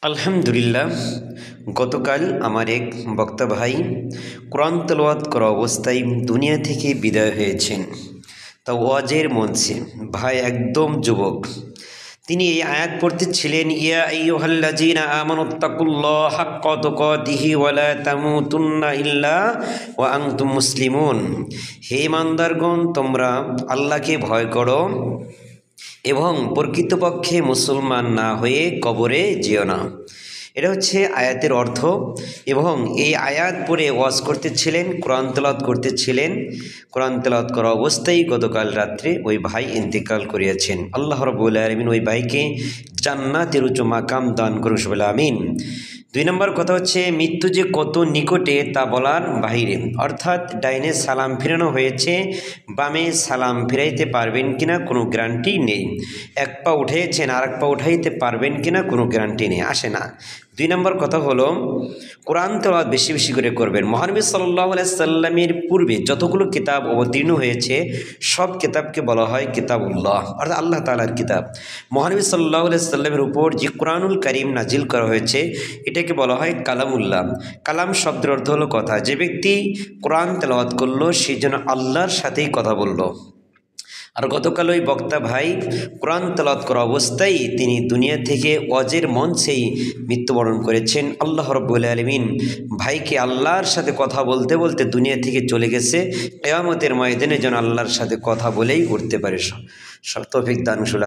আলহামদুলিল্লাহ, গতকাল আমার এক বক্তা ভাই কোরআন তেলাওয়াত করা অবস্থায় দুনিয়া থেকে বিদায় হয়েছেন। তা ওয়াজের মঞ্চে ভাই একদম যুবক, তিনি এই আয়াত পড়তেছিলেন, ইয়া আইয়ুহাল্লাযীনা আমানুত্তাকুল্লাহা হাক্কা তুকাতিহি ওয়া লা তামুতুন্না ইল্লা ওয়া আনতুম মুসলিমুন। হে ইমানদারগণ, তোমরা আল্লাহকে ভয় করো এবং প্রকৃতপক্ষে মুসলমান না হয়ে কবরে যেও না। এটা হচ্ছে আয়াতের অর্থ। এবং এই আয়াত পড়ে ওয়াজ করতেছিলেন, কোরআন তেলাওয়াত করতেছিলেন। কোরআন তেলাওয়াত করা অবস্থায় গতকাল রাত্রে ওই ভাই ইন্তেকাল করিয়াছেন। আল্লাহ রাব্বুল আলামিন ওই ভাইকে জান্নাতের উচ্চ মাকাম দান করুন, সবাই আমিন। 2 নম্বর কথা হচ্ছে, মৃত্যু যে কত নিকটে তা বলার বাহিরে, অর্থাৎ ডাইনে সালাম ফিরানো হয়েছে, বামে সালাম ফিরাইতে পারবেন কিনা কোনো গ্যারান্টি নেই। এক পা উঠেছেন, আর এক পা উঠাইতে পারবেন কিনা কোনো গ্যারান্টি নেই, আসে না। 2 নম্বর কথা হলো, কোরআন তেলাওয়াত বেশি বেশি করে করবেন। মহানবী সাল্লাল্লাহু আলাইহি সাল্লামের পূর্বে যতগুলো কিতাব অবতীর্ণ হয়েছে সব কিতাবকে বলা হয় কিতাবুল্লাহ, অর্থাৎ আল্লাহ তাআলার কিতাব। মহানবী সাল্লাল্লাহু আলাইহি সাল্লামের উপর যে কোরআনুল কারীম নাজিল করা হয়েছে এটাকে বলা হয় কালামুল্লাহ। কালাম শব্দের অর্থ হলো কথা। যে ব্যক্তি কোরআন তেলাওয়াত করলো সেই জন্য আল্লাহর সাথেই কথা বলল। আর গতকাল ওই বক্তা ভাই কোরআন তেলাওয়াত করা অবস্থায় তিনি দুনিয়া থেকে ওয়াজের মঞ্চেই মৃত্যুবরণ করেছেন। আল্লাহ রাব্বুল আলামিন ভাইকে আল্লাহর সাথে কথা বলতে বলতে দুনিয়া থেকে চলে গেছে। কিয়ামতের ময়দানে যেন আল্লাহর সাথে কথা বলেই উঠতে পারে। তৌফিক দান।